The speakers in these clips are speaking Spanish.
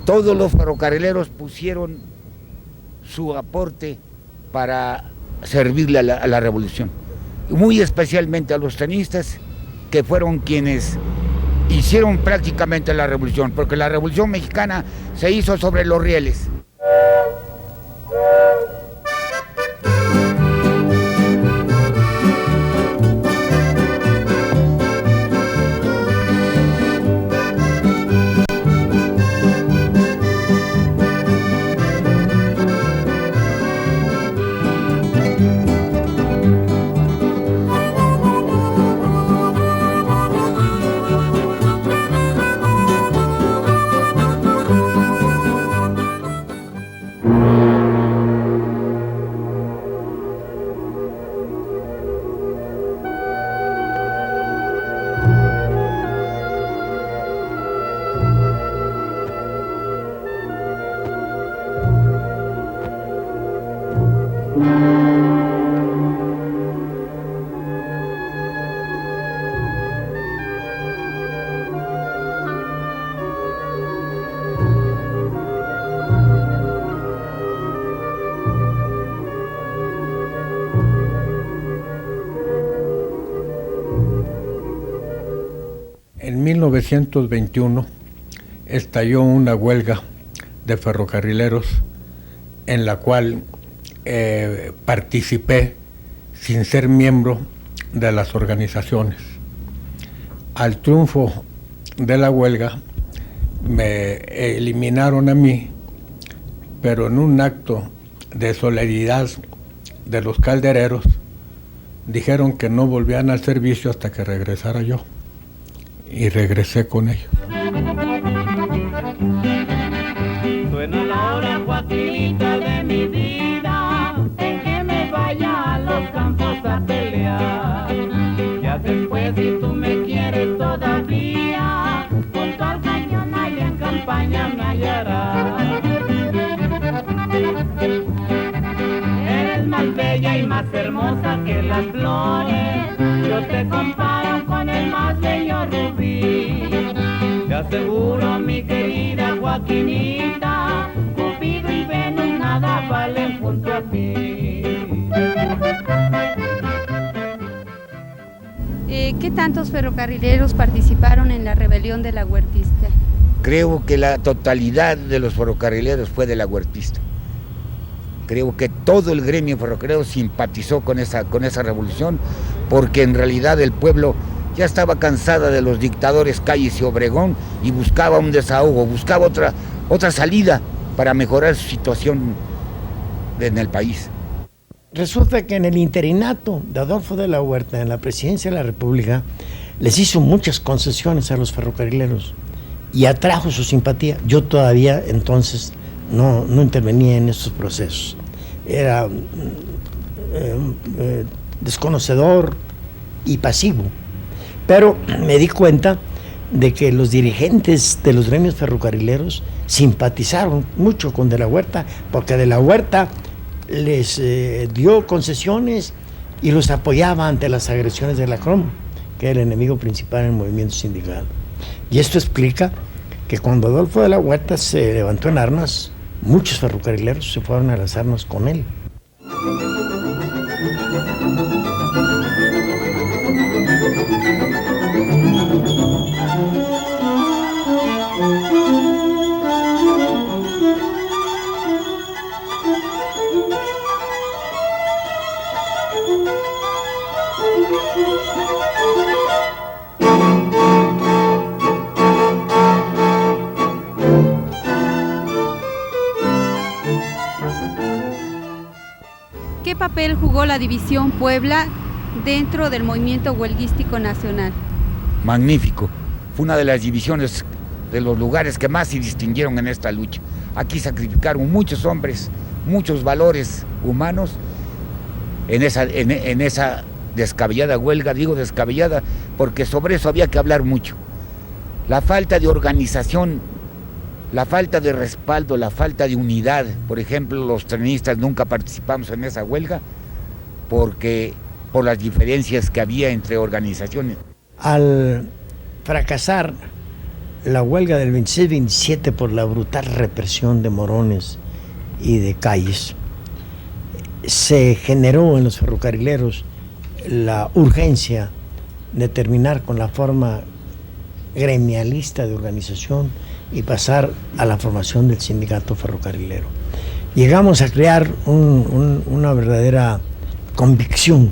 Todos los ferrocarrileros pusieron su aporte para servirle a la revolución, muy especialmente a los trenistas, que fueron quienes hicieron prácticamente la revolución, porque la revolución mexicana se hizo sobre los rieles. En 1921 estalló una huelga de ferrocarrileros en la cual participé sin ser miembro de las organizaciones. Al triunfo de la huelga me eliminaron a mí, pero en un acto de solidaridad de los caldereros dijeron que no volvían al servicio hasta que regresara yo. Y regresé con ellos. Suena la hora, Joaquinita, de mi vida, en que me vaya a los campos a pelear. Ya después, si tú me quieres todavía, junto al cañón allá en campaña me hallarás. Eres más bella y más hermosa que las flores, yo te comparo con el más bello rubí. Te aseguro, mi querida Joaquinita, Cupido y Venus nada valen junto a ti. ¿Qué tantos ferrocarrileros participaron en la rebelión de la Huertista? Creo que la totalidad de los ferrocarrileros fue de la Huertista. Creo que todo el gremio ferrocarrilero simpatizó con esa revolución, porque en realidad el pueblo ya estaba cansada de los dictadores Calles y Obregón y buscaba un desahogo, buscaba otra salida para mejorar su situación en el país. Resulta que en el interinato de Adolfo de la Huerta, en la presidencia de la República, les hizo muchas concesiones a los ferrocarrileros y atrajo su simpatía. Yo todavía entonces no intervenía en estos procesos. Era desconocedor y pasivo. Pero me di cuenta de que los dirigentes de los gremios ferrocarrileros simpatizaron mucho con De la Huerta, porque De la Huerta les dio concesiones y los apoyaba ante las agresiones de la CROM, que era el enemigo principal en el movimiento sindical. Y esto explica que cuando Adolfo de la Huerta se levantó en armas, muchos ferrocarrileros se fueron a las armas con él. ¿Qué papel jugó la División Puebla dentro del movimiento huelguístico nacional? Magnífico. Fue una de las divisiones, de los lugares que más se distinguieron en esta lucha. Aquí sacrificaron muchos hombres, muchos valores humanos en esa descabellada huelga. Digo descabellada porque sobre eso había que hablar mucho. La falta de organización, la falta de respaldo, la falta de unidad. Por ejemplo, los trenistas nunca participamos en esa huelga por las diferencias que había entre organizaciones. Al fracasar la huelga del 26-27 por la brutal represión de morones y de calles, se generó en los ferrocarrileros la urgencia de terminar con la forma gremialista de organización y pasar a la formación del sindicato ferrocarrilero. Llegamos a crear una verdadera convicción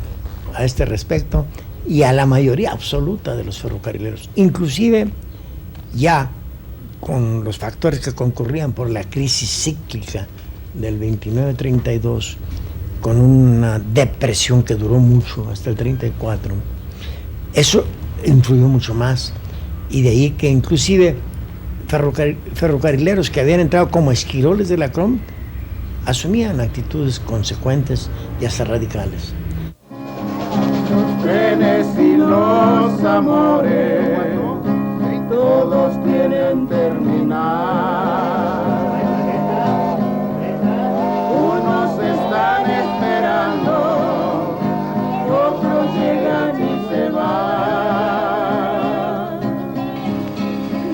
a este respecto y a la mayoría absoluta de los ferrocarrileros, inclusive ya con los factores que concurrían por la crisis cíclica del 29-32, con una depresión que duró mucho hasta el 34. Eso influyó mucho más, y de ahí que inclusive ferrocarrileros que habían entrado como esquiroles de la CROM asumían actitudes consecuentes y hasta radicales. Los trenes y los amores todos quieren terminar. Unos están esperando, otros llegan y se van.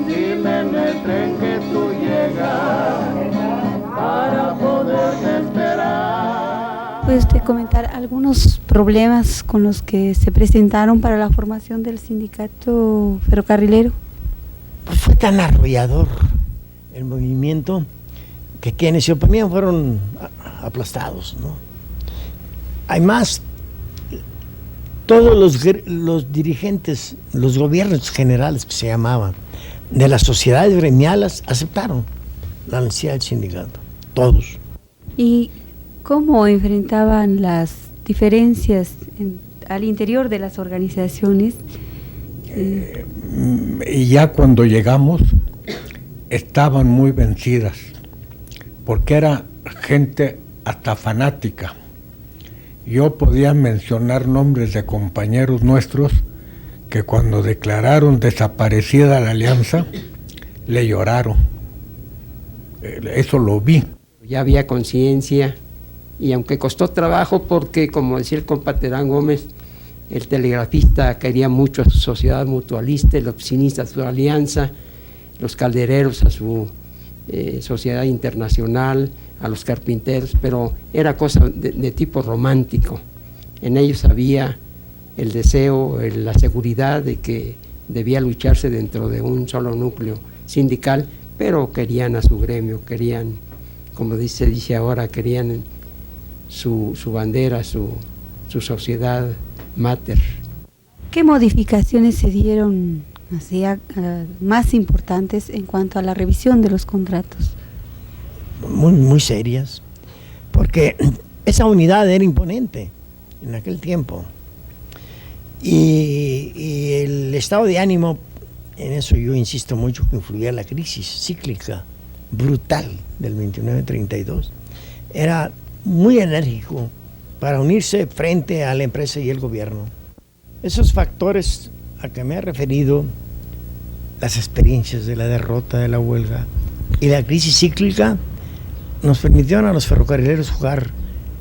Dime en el tren que tú llegas para poderte esperar. ¿Puede usted comentar algunos problemas con los que se presentaron para la formación del sindicato ferrocarrilero? Pues fue tan arrollador el movimiento que quienes se oponían fueron aplastados, ¿no? Además, todos los dirigentes, los gobiernos generales que se llamaban, de las sociedades gremiales, aceptaron la necesidad del sindicato, todos. ¿Y cómo enfrentaban las diferencias al interior de las organizaciones? Y ya cuando llegamos estaban muy vencidas, porque era gente hasta fanática. Yo podía mencionar nombres de compañeros nuestros que cuando declararon desaparecida la alianza, le lloraron. Eso lo vi. Ya había conciencia, y aunque costó trabajo porque, como decía el compa Terán Gómez, el telegrafista quería mucho a su sociedad mutualista, el oficinista a su alianza, los caldereros a su sociedad internacional, a los carpinteros, pero era cosa de tipo romántico. En ellos había el deseo, la seguridad de que debía lucharse dentro de un solo núcleo sindical, pero querían a su gremio, querían, como se dice ahora, querían su bandera, su sociedad mater. ¿Qué modificaciones se dieron más importantes en cuanto a la revisión de los contratos? Muy serias, porque esa unidad era imponente en aquel tiempo. Y el estado de ánimo, en eso yo insisto mucho, que influía la crisis cíclica brutal del 29-32, era muy enérgico para unirse frente a la empresa y el gobierno. Esos factores a que me he referido, las experiencias de la derrota de la huelga y la crisis cíclica, nos permitieron a los ferrocarrileros jugar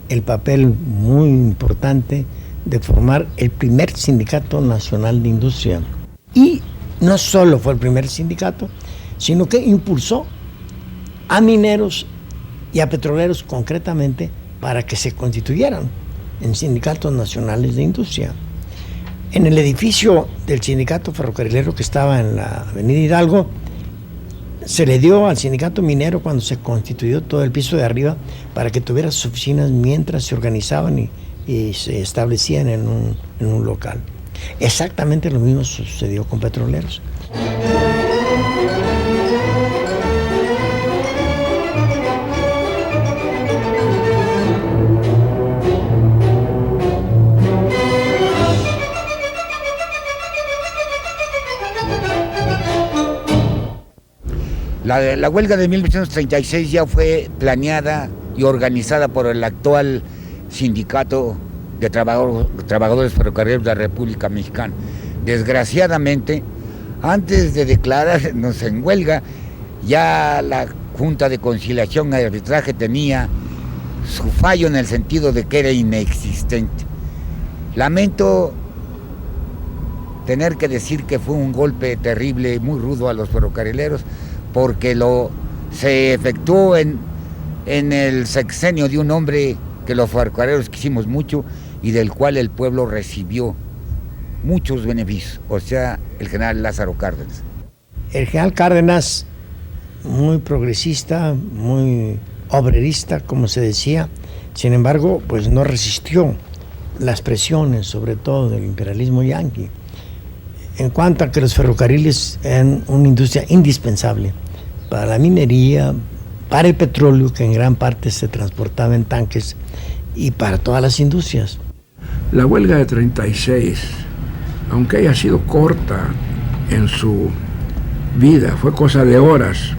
el papel muy importante de formar el primer sindicato nacional de industria. Y no solo fue el primer sindicato, sino que impulsó a mineros y a petroleros concretamente para que se constituyeran en sindicatos nacionales de industria. En el edificio del sindicato ferrocarrilero que estaba en la avenida Hidalgo, se le dio al sindicato minero cuando se constituyó todo el piso de arriba para que tuviera sus oficinas mientras se organizaban y se establecían en un local. Exactamente lo mismo sucedió con petroleros. La huelga de 1936 ya fue planeada y organizada por el actual Sindicato de Trabajadores Ferrocarrileros de la República Mexicana. Desgraciadamente, antes de declararnos en huelga, ya la Junta de Conciliación y Arbitraje tenía su fallo en el sentido de que era inexistente. Lamento tener que decir que fue un golpe terrible, muy rudo a los ferrocarrileros, porque se efectuó en el sexenio de un hombre que los ferrocarrileros quisimos mucho y del cual el pueblo recibió muchos beneficios, o sea, el general Lázaro Cárdenas. El general Cárdenas, muy progresista, muy obrerista, como se decía, sin embargo, pues no resistió las presiones, sobre todo del imperialismo yanqui, en cuanto a que los ferrocarriles eran una industria indispensable para la minería, para el petróleo, que en gran parte se transportaba en tanques, y para todas las industrias. La huelga de 36, aunque haya sido corta en su vida, fue cosa de horas,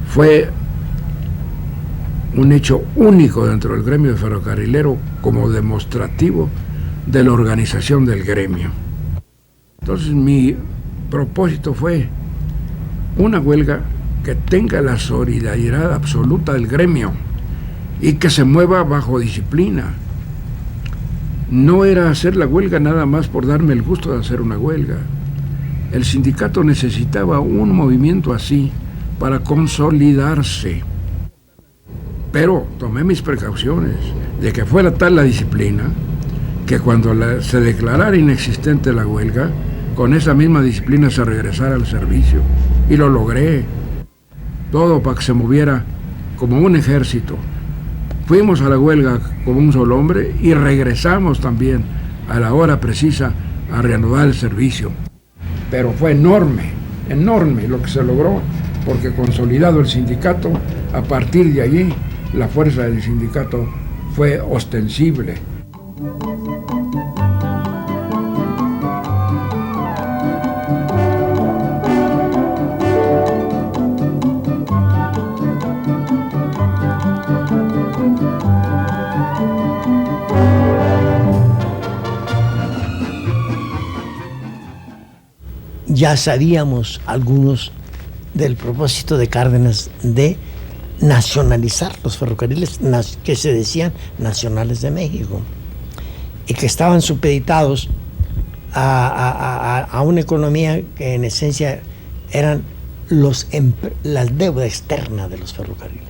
fue un hecho único dentro del gremio ferrocarrilero como demostrativo de la organización del gremio. Entonces mi propósito fue una huelga que tenga la solidaridad absoluta del gremio y que se mueva bajo disciplina. No era hacer la huelga nada más por darme el gusto de hacer una huelga. El sindicato necesitaba un movimiento así para consolidarse. Pero tomé mis precauciones de que fuera tal la disciplina que cuando se declarara inexistente la huelga, con esa misma disciplina se regresara al servicio. Y lo logré. Todo para que se moviera como un ejército. Fuimos a la huelga como un solo hombre y regresamos también a la hora precisa a reanudar el servicio. Pero fue enorme, enorme lo que se logró, porque consolidado el sindicato, a partir de allí la fuerza del sindicato fue ostensible. Ya sabíamos algunos del propósito de Cárdenas de nacionalizar los ferrocarriles que se decían nacionales de México y que estaban supeditados a una economía que en esencia eran la deuda externa de los ferrocarriles,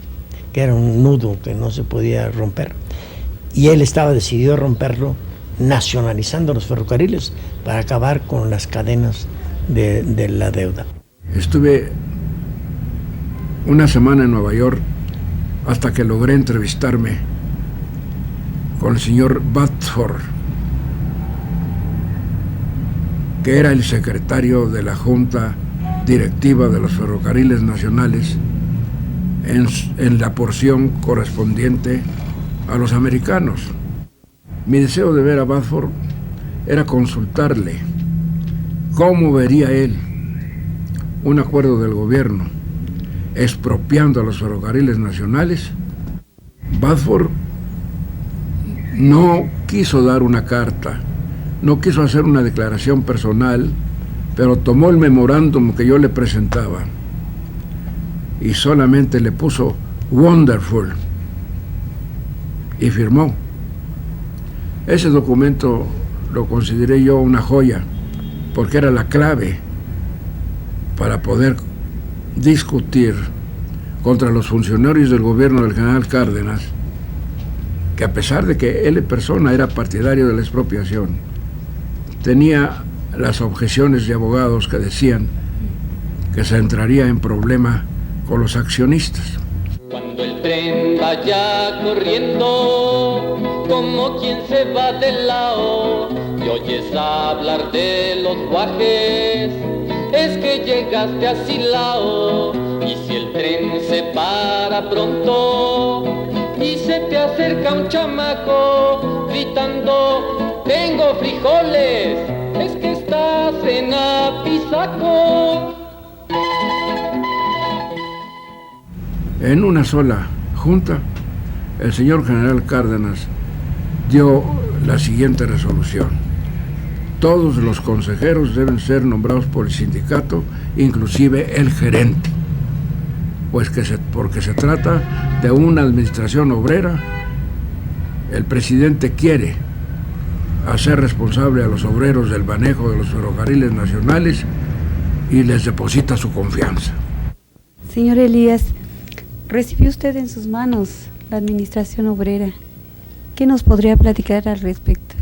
que era un nudo que no se podía romper, y él estaba decidido a romperlo nacionalizando los ferrocarriles para acabar con las cadenas de la deuda. Estuve una semana en Nueva York hasta que logré entrevistarme con el señor Badford, que era el secretario de la Junta Directiva de los Ferrocarriles Nacionales en la porción correspondiente a los americanos. Mi deseo de ver a Badford era consultarle cómo vería él un acuerdo del gobierno expropiando a los ferrocarriles nacionales. Badford no quiso dar una carta, no quiso hacer una declaración personal, pero tomó el memorándum que yo le presentaba y solamente le puso "wonderful" y firmó. Ese documento lo consideré yo una joya, porque era la clave para poder discutir contra los funcionarios del gobierno del general Cárdenas, que a pesar de que él en persona era partidario de la expropiación, tenía las objeciones de abogados que decían que se entraría en problema con los accionistas. Cuando el tren vaya corriendo, como quien se va del lado, y oyes hablar de los guajes, es que llegaste a Silao. Y si el tren se para pronto y se te acerca un chamaco gritando "tengo frijoles", es que estás en Apizaco. En una sola junta, el señor general Cárdenas dio la siguiente resolución: todos los consejeros deben ser nombrados por el sindicato, inclusive el gerente, pues porque se trata de una administración obrera. El presidente quiere hacer responsable a los obreros del manejo de los ferrocarriles nacionales y les deposita su confianza. Señor Elías, recibió usted en sus manos la administración obrera. ¿Qué nos podría platicar al respecto?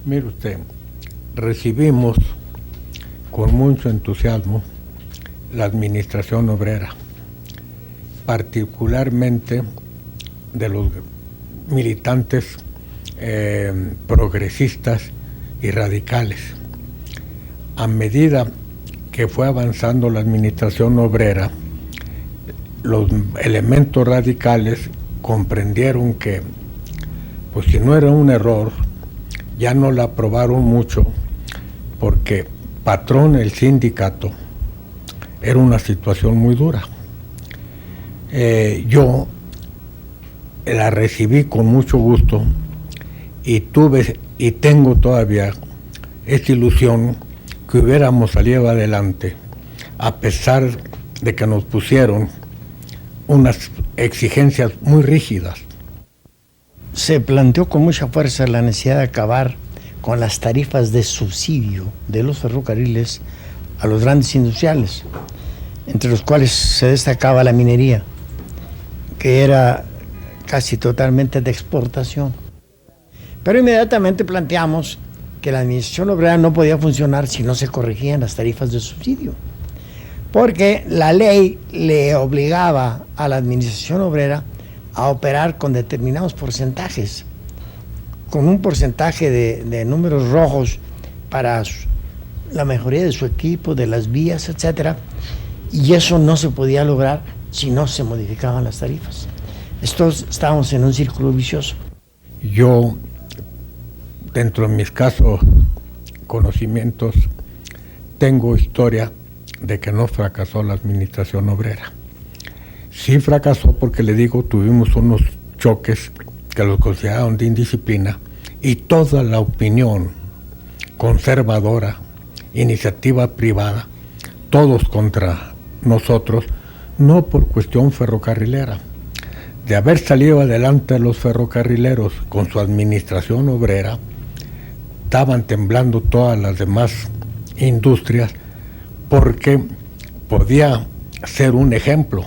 Mire usted, recibimos con mucho entusiasmo la administración obrera, particularmente de los militantes progresistas y radicales. A medida que fue avanzando la administración obrera, los elementos radicales comprendieron que, pues si no era un error, ya no la aprobaron mucho, porque patrón el sindicato era una situación muy dura. Yo la recibí con mucho gusto y tuve y tengo todavía esta ilusión que hubiéramos salido adelante, a pesar de que nos pusieron unas exigencias muy rígidas. Se planteó con mucha fuerza la necesidad de acabar con las tarifas de subsidio de los ferrocarriles a los grandes industriales, entre los cuales se destacaba la minería, que era casi totalmente de exportación. Pero inmediatamente planteamos que la administración obrera no podía funcionar si no se corregían las tarifas de subsidio, porque la ley le obligaba a la administración obrera a operar con determinados porcentajes, con un porcentaje de números rojos para la mejoría de su equipo, de las vías, etcétera, y eso no se podía lograr si no se modificaban las tarifas. Estábamos en un círculo vicioso. Yo, dentro de mis casos conocimientos, tengo historia de que no fracasó la administración obrera. Sí fracasó porque, le digo, tuvimos unos choques que los consideraron de indisciplina, y toda la opinión conservadora, iniciativa privada, todos contra nosotros, no por cuestión ferrocarrilera. De haber salido adelante los ferrocarrileros con su administración obrera, estaban temblando todas las demás industrias, porque podía ser un ejemplo.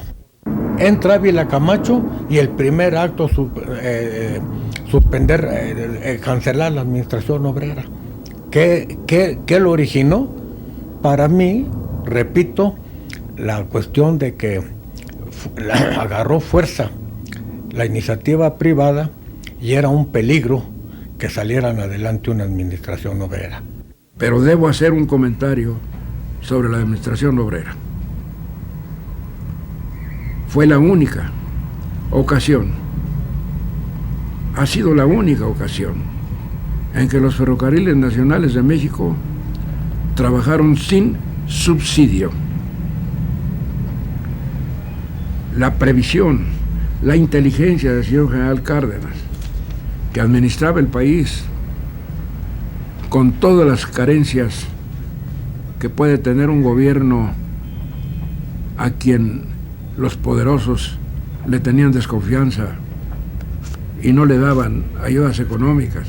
Entra Ávila Camacho y el primer acto cancelar la administración obrera. ¿Qué lo originó? Para mí, repito, la cuestión de que agarró fuerza la iniciativa privada y era un peligro que salieran adelante una administración obrera. Pero debo hacer un comentario sobre la administración obrera. Fue la única ocasión, ha sido la única ocasión en que los ferrocarriles nacionales de México trabajaron sin subsidio. La previsión, la inteligencia del señor general Cárdenas, que administraba el país con todas las carencias que puede tener un gobierno a quien los poderosos le tenían desconfianza y no le daban ayudas económicas,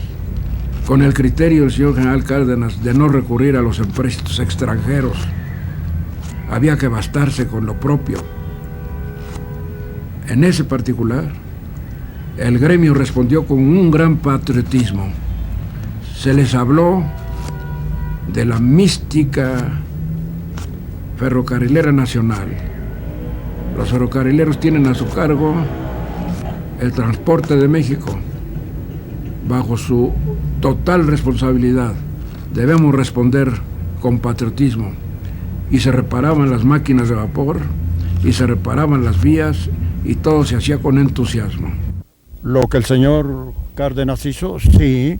con el criterio del señor general Cárdenas de no recurrir a los empréstitos extranjeros. Había que bastarse con lo propio. En ese particular, el gremio respondió con un gran patriotismo. Se les habló de la mística ferrocarrilera nacional. Los ferrocarrileros tienen a su cargo el transporte de México. Bajo su total responsabilidad debemos responder con patriotismo. Y se reparaban las máquinas de vapor, y se reparaban las vías, y todo se hacía con entusiasmo. Lo que el señor Cárdenas hizo, sí,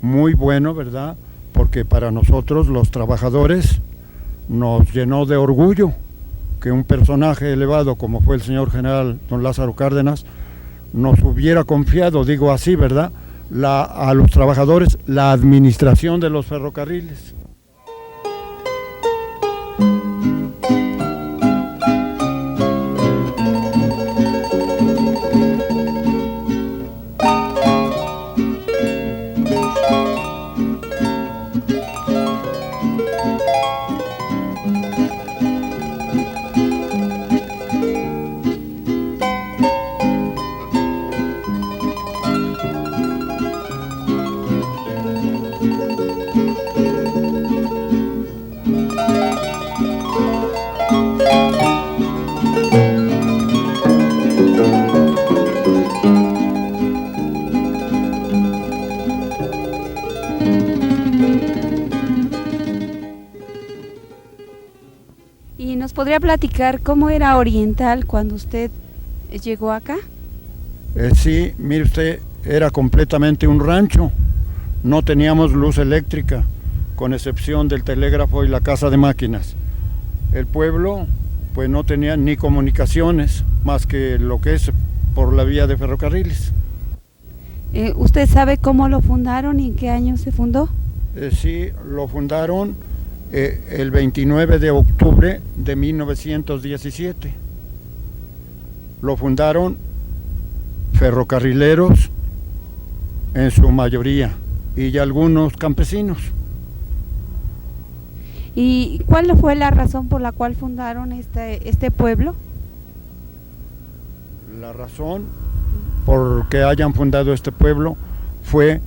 muy bueno, ¿verdad? Porque para nosotros, los trabajadores, nos llenó de orgullo que un personaje elevado como fue el señor general don Lázaro Cárdenas nos hubiera confiado, digo así, ¿verdad?, a los trabajadores la administración de los ferrocarriles. podría platicar cómo era Oriental cuando usted llegó acá? Sí, mire usted, era completamente un rancho. No teníamos luz eléctrica, con excepción del telégrafo y la casa de máquinas. El pueblo pues no tenía ni comunicaciones, más que lo que es por la vía de ferrocarriles. ¿Usted sabe cómo lo fundaron y en qué año se fundó? Sí, lo fundaron el 29 de octubre de 1917. Lo fundaron ferrocarrileros en su mayoría y algunos campesinos. ¿Y cuál fue la razón por la cual fundaron este pueblo? La razón por que hayan fundado este pueblo fue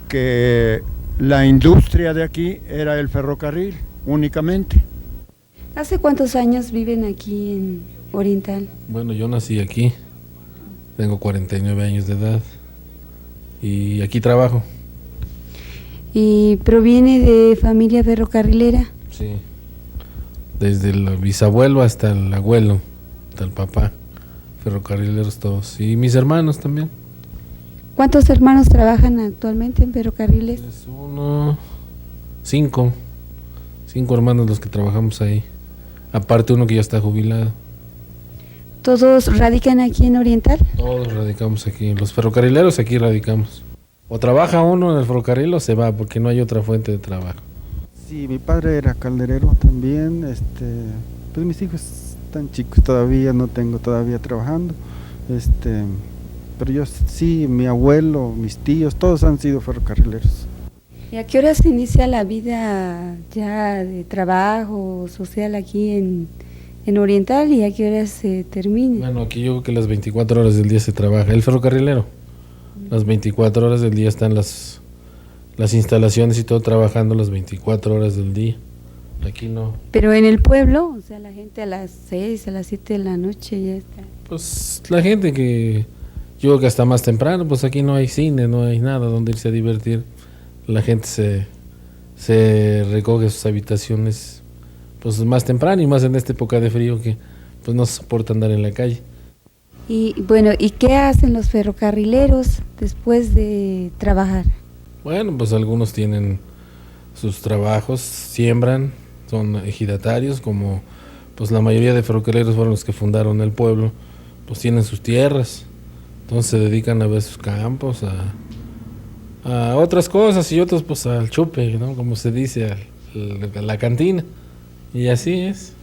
que la industria de aquí era el ferrocarril únicamente. ¿Hace cuántos años viven aquí en Oriental? Bueno, yo nací aquí, tengo 49 años de edad y aquí trabajo. ¿Y proviene de familia ferrocarrilera? Sí, desde el bisabuelo hasta el abuelo, hasta el papá, ferrocarrileros todos, y mis hermanos también. ¿Cuántos hermanos trabajan actualmente en ferrocarriles? Es cinco hermanos los que trabajamos ahí, aparte uno que ya está jubilado. ¿Todos radican aquí en Oriental? Todos radicamos aquí, los ferrocarrileros aquí radicamos. O trabaja uno en el ferrocarril o se va, porque no hay otra fuente de trabajo. Sí, mi padre era calderero también, pues mis hijos están chicos todavía, no tengo todavía trabajando, pero yo sí, mi abuelo, mis tíos, todos han sido ferrocarrileros. ¿Y a qué hora se inicia la vida ya de trabajo social aquí en Oriental y a qué hora se termina? Bueno, aquí yo creo que las 24 horas del día se trabaja, el ferrocarrilero, las 24 horas del día están las instalaciones y todo trabajando las 24 horas del día. Aquí no. Pero en el pueblo, o sea, la gente a las 6, a las 7 de la noche ya está. Pues la gente que yo creo que hasta más temprano, pues aquí no hay cine, no hay nada donde irse a divertir. La gente se recoge sus habitaciones pues más temprano y más en esta época de frío que pues no se soporta andar en la calle. Y bueno, ¿y qué hacen los ferrocarrileros después de trabajar? Bueno, pues algunos tienen sus trabajos, siembran, son ejidatarios, como pues la mayoría de ferrocarrileros fueron los que fundaron el pueblo, pues tienen sus tierras, entonces se dedican a ver sus campos, a otras cosas y otros pues al chupe, ¿no? Como se dice, a la cantina, y así es.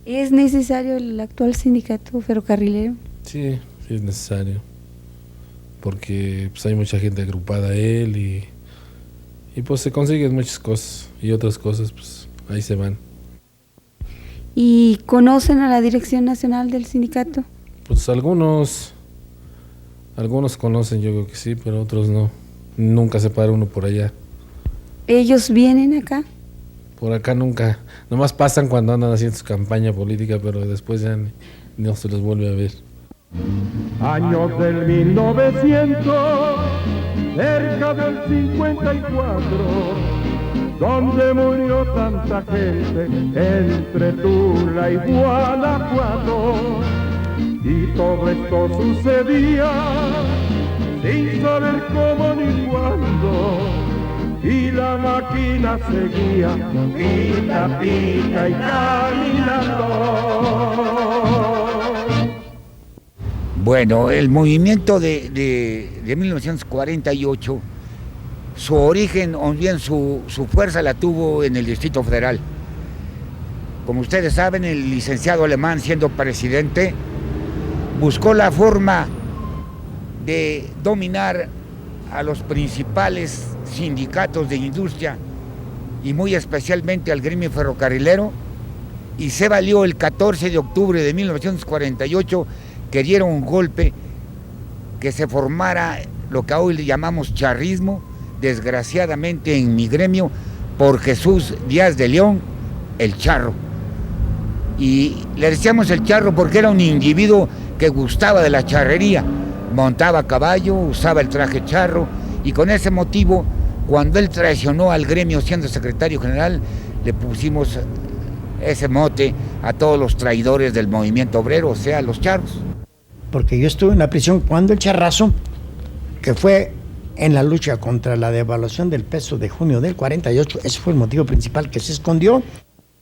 ¿Es necesario el actual sindicato ferrocarrilero? Sí, sí es necesario, porque pues hay mucha gente agrupada a él y pues se consiguen muchas cosas y otras cosas pues ahí se van. ¿Y conocen a la dirección nacional del sindicato? Pues algunos conocen, yo creo que sí, pero otros no. Nunca se para uno por allá. ¿Ellos vienen acá? Por acá nunca, nomás pasan cuando andan haciendo su campaña política, pero después ya no se los vuelve a ver. Años del 1900, cerca del 54, donde murió tanta gente entre Tula y Guanajuato. Y todo esto sucedía sin saber cómo ni cuándo, y la máquina seguía pica, pica y caminando. Bueno, el movimiento de 1948, su origen, o bien su fuerza la tuvo en el Distrito Federal. Como ustedes saben, el licenciado Alemán, siendo presidente, buscó la forma de dominar a los principales sindicatos de industria y muy especialmente al gremio ferrocarrilero, y se valió el 14 de octubre de 1948 que dieron un golpe, que se formara lo que hoy le llamamos charrismo, desgraciadamente en mi gremio, por Jesús Díaz de León, el Charro. Y le decíamos el Charro porque era un individuo que gustaba de la charrería, montaba a caballo, usaba el traje charro, y con ese motivo, cuando él traicionó al gremio siendo secretario general, le pusimos ese mote a todos los traidores del movimiento obrero, o sea, los charros. Porque yo estuve en la prisión cuando el charrazo, que fue en la lucha contra la devaluación del peso de junio del 48, ese fue el motivo principal que se escondió,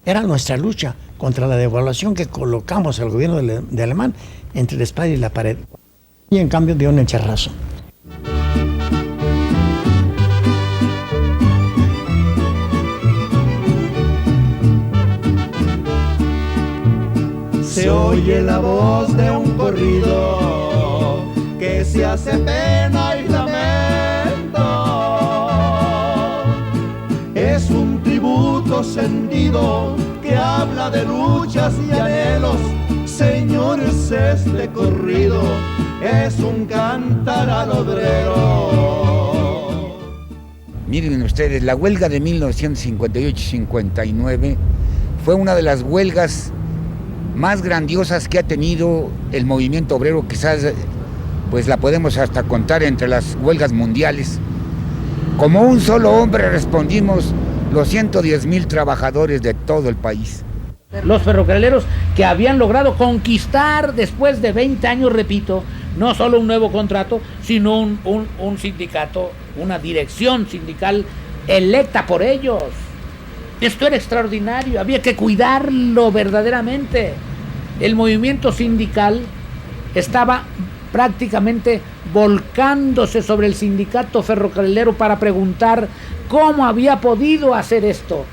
era nuestra lucha contra la devaluación que colocamos al gobierno de Alemán entre la espada y la pared. Y en cambio dio el charrazo. Se oye la voz de un corrido que se hace pena y lamento. Es un tributo sentido que habla de luchas y anhelos. Señores, este corrido es un cantar al obrero. Miren ustedes, la huelga de 1958-59 fue una de las huelgas más grandiosas que ha tenido el movimiento obrero, quizás pues la podemos hasta contar entre las huelgas mundiales. Como un solo hombre respondimos los 110,000 trabajadores de todo el país. Los ferrocarrileros que habían logrado conquistar después de 20 años, repito, no solo un nuevo contrato, sino un sindicato, una dirección sindical electa por ellos. Esto era extraordinario, había que cuidarlo verdaderamente. El movimiento sindical estaba prácticamente volcándose sobre el sindicato ferrocarrilero para preguntar cómo había podido hacer esto,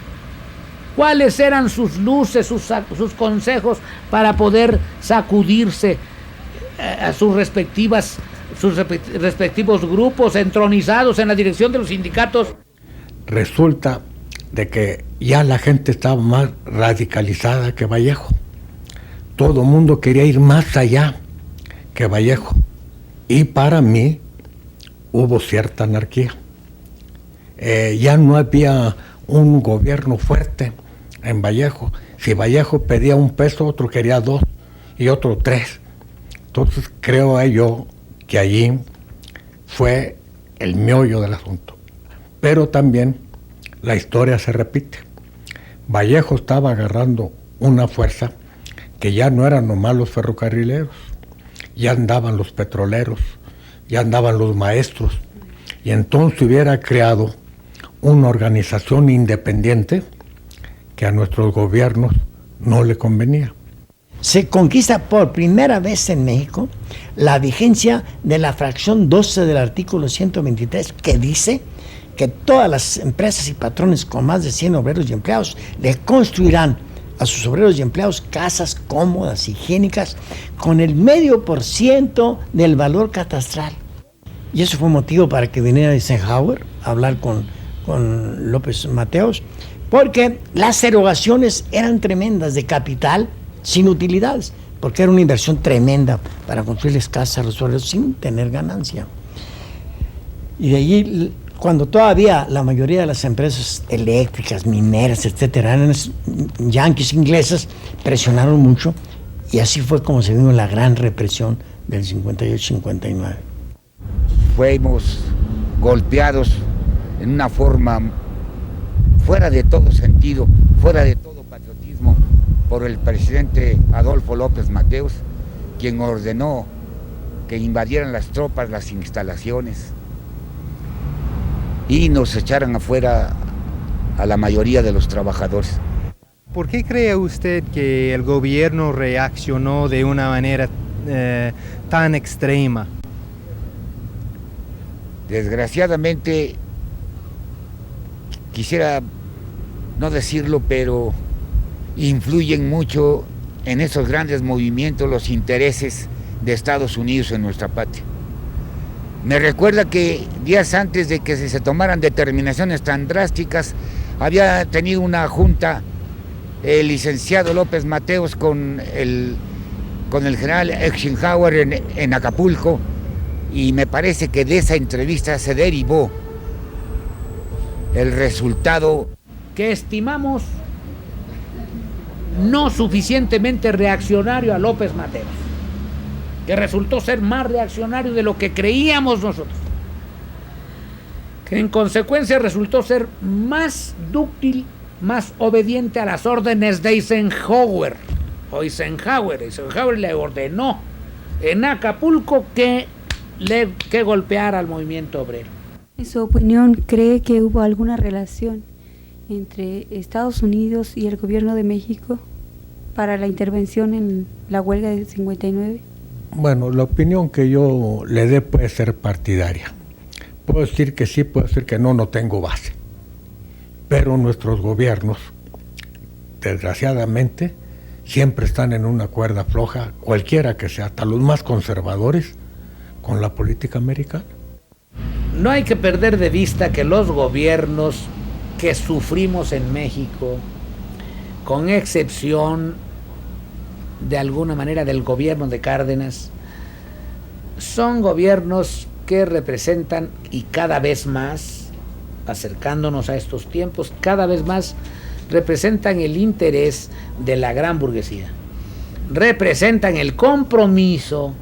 cuáles eran sus luces, sus consejos para poder sacudirse a sus respectivos grupos entronizados en la dirección de los sindicatos. Resulta de que ya la gente estaba más radicalizada que Vallejo. Todo el mundo quería ir más allá que Vallejo. Y para mí hubo cierta anarquía. Ya no había un gobierno fuerte en Vallejo. Si Vallejo pedía 1 peso, otro quería 2 y otro 3. Entonces creo yo que allí fue el meollo del asunto. Pero también la historia se repite. Vallejo estaba agarrando una fuerza que ya no eran nomás los ferrocarrileros, ya andaban los petroleros, ya andaban los maestros, y entonces hubiera creado una organización independiente que a nuestros gobiernos no le convenía. Se conquista por primera vez en México la vigencia de la fracción 12 del artículo 123, que dice que todas las empresas y patrones con más de 100 obreros y empleados le construirán a sus obreros y empleados casas cómodas, higiénicas, con el 0,5% del valor catastral. Y eso fue motivo para que viniera Eisenhower a hablar con López Mateos, porque las erogaciones eran tremendas de capital sin utilidades, porque era una inversión tremenda para construirles casas a los obreros sin tener ganancia. Y de allí, cuando todavía la mayoría de las empresas eléctricas, mineras, etcétera, eran yanquis inglesas, presionaron mucho, y así fue como se vino la gran represión del 58-59. Fuimos golpeados en una forma fuera de todo sentido, fuera de todo patriotismo, por el presidente Adolfo López Mateos, quien ordenó que invadieran las tropas las instalaciones y nos echaran afuera a la mayoría de los trabajadores. ¿Por qué cree usted que el gobierno reaccionó de una manera tan extrema? Desgraciadamente, quisiera no decirlo, pero influyen mucho en esos grandes movimientos los intereses de Estados Unidos en nuestra patria. Me recuerda que días antes de que se tomaran determinaciones tan drásticas, había tenido una junta el licenciado López Mateos con el general Eisenhower en Acapulco, y me parece que de esa entrevista se derivó el resultado que estimamos no suficientemente reaccionario a López Mateos, que resultó ser más reaccionario de lo que creíamos nosotros, que en consecuencia resultó ser más dúctil más obediente a las órdenes de Eisenhower. Eisenhower le ordenó en Acapulco que golpeara al movimiento obrero. En su opinión, ¿cree que hubo alguna relación entre Estados Unidos y el gobierno de México para la intervención en la huelga de 59? Bueno, la opinión que yo le dé puede ser partidaria. Puedo decir que sí, puedo decir que no, no tengo base. Pero nuestros gobiernos, desgraciadamente, siempre están en una cuerda floja, cualquiera que sea, hasta los más conservadores, con la política americana. No hay que perder de vista que los gobiernos que sufrimos en México, con excepción de alguna manera del gobierno de Cárdenas, son gobiernos que representan, y cada vez más, acercándonos a estos tiempos, cada vez más representan el interés de la gran burguesía, representan el compromiso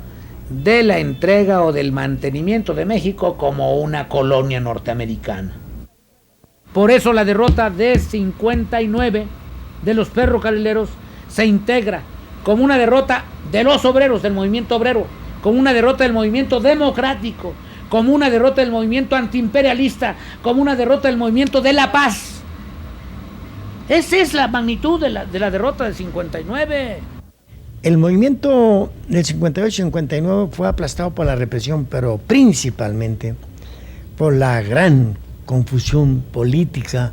de la entrega o del mantenimiento de México como una colonia norteamericana. Por eso la derrota de 59 de los ferrocarrileros se integra como una derrota de los obreros, del movimiento obrero, como una derrota del movimiento democrático, como una derrota del movimiento antiimperialista, como una derrota del movimiento de la paz. Esa es la magnitud de la derrota del 59. El movimiento del 58-59 fue aplastado por la represión, pero principalmente por la gran confusión política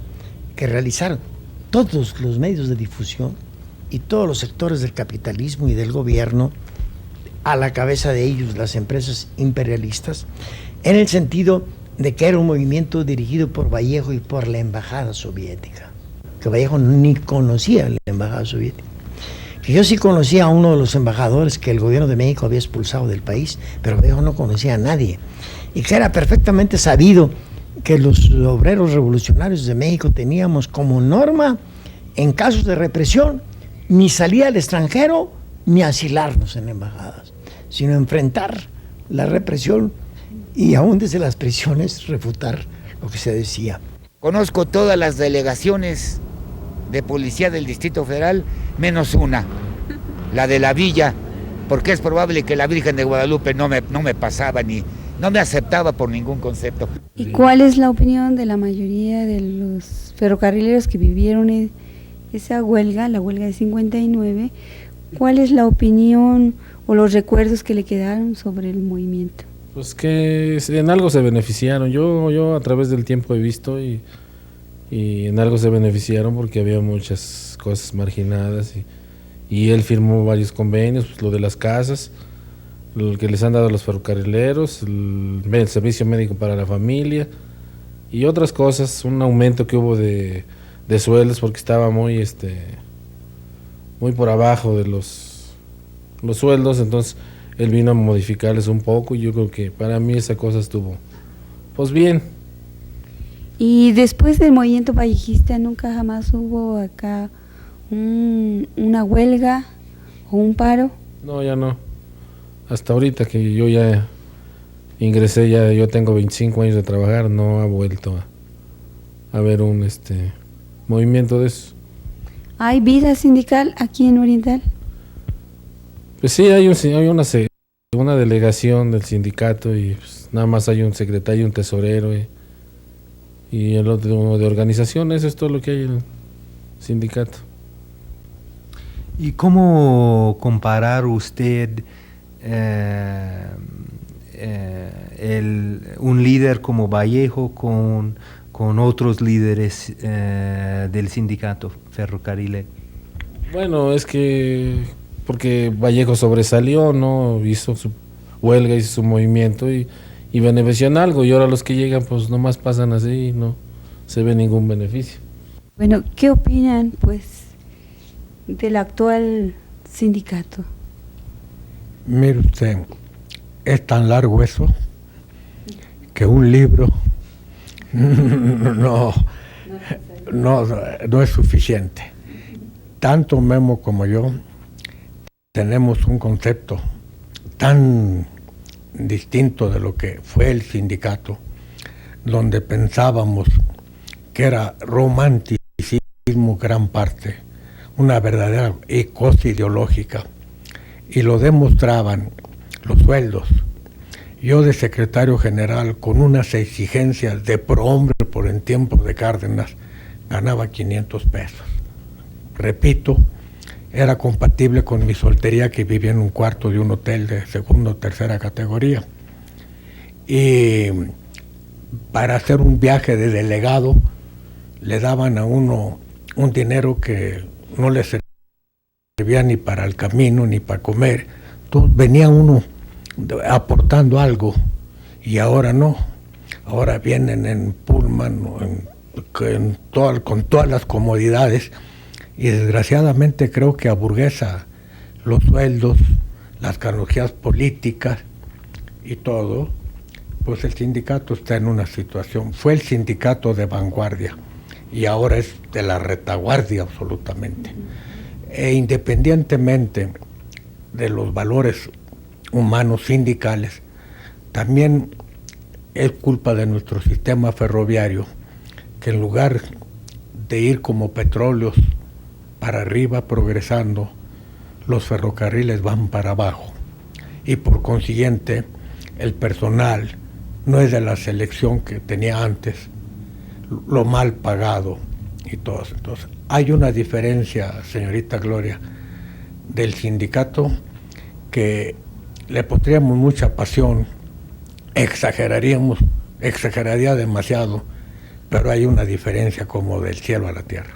que realizaron todos los medios de difusión y todos los sectores del capitalismo y del gobierno, a la cabeza de ellos las empresas imperialistas, en el sentido de que era un movimiento dirigido por Vallejo y por la embajada soviética, que Vallejo ni conocía la embajada soviética. Que yo sí conocía a uno de los embajadores que el gobierno de México había expulsado del país, pero Vallejo no conocía a nadie, y que era perfectamente sabido que los obreros revolucionarios de México teníamos como norma, en casos de represión, ni salir al extranjero ni asilarnos en embajadas, sino enfrentar la represión y aún desde las prisiones refutar lo que se decía. Conozco todas las delegaciones de policía del Distrito Federal, menos una, la de la Villa, porque es probable que la Virgen de Guadalupe no me pasaba ni no me aceptaba por ningún concepto. ¿Y cuál es la opinión de la mayoría de los ferrocarrileros que vivieron esa huelga, la huelga de 59? ¿Cuál es la opinión o los recuerdos que le quedaron sobre el movimiento? Pues que en algo se beneficiaron. Yo a través del tiempo he visto y en algo se beneficiaron porque había muchas cosas marginadas y él firmó varios convenios, pues lo de las casas, lo que les han dado a los ferrocarrileros, el servicio médico para la familia y otras cosas, un aumento que hubo de sueldos porque estaba muy por abajo de los sueldos, entonces él vino a modificarles un poco y yo creo que para mí esa cosa estuvo pues bien. Y después del movimiento vallejista nunca jamás hubo acá una huelga o un paro. No, ya no. Hasta ahorita que yo ya ingresé, yo tengo 25 años de trabajar, no ha vuelto a haber un movimiento de eso. ¿Hay vida sindical aquí en Oriental? Pues sí, hay una delegación del sindicato y pues, nada más hay un secretario, un tesorero y el otro de organización, eso es todo lo que hay en el sindicato. ¿Y cómo comparar usted un líder como Vallejo con otros líderes del sindicato ferrocarrilero? Bueno, es que porque Vallejo sobresalió, ¿no? Hizo su huelga, hizo su movimiento y benefició en algo, y ahora los que llegan pues nomás pasan así y no se ve ningún beneficio. Bueno, ¿qué opinan pues del actual sindicato? Mire usted, es tan largo eso que un libro no es suficiente. Tanto Memo como yo tenemos un concepto tan distinto de lo que fue el sindicato, donde pensábamos que era romanticismo gran parte, una verdadera cosa ideológica, y lo demostraban los sueldos. Yo de secretario general, con unas exigencias de prohombre por el tiempo de Cárdenas, ganaba 500 pesos. Repito, era compatible con mi soltería, que vivía en un cuarto de un hotel de segunda o tercera categoría. Y para hacer un viaje de delegado le daban a uno un dinero que no le servía ni para el camino ni para comer. Entonces venía uno aportando algo, y ahora no. Ahora vienen en pullman, con todas las comodidades, y desgraciadamente creo que aburguesa los sueldos, las canonjías políticas y todo. Pues el sindicato está en una situación, fue el sindicato de vanguardia y ahora es de la retaguardia absolutamente. E independientemente de los valores humanos sindicales, también es culpa de nuestro sistema ferroviario, que en lugar de ir como petróleos para arriba progresando, los ferrocarriles van para abajo, y por consiguiente el personal no es de la selección que tenía antes, lo mal pagado y todo. Entonces hay una diferencia, señorita Gloria, del sindicato, que le pondríamos mucha pasión, exageraría demasiado, pero hay una diferencia como del cielo a la tierra.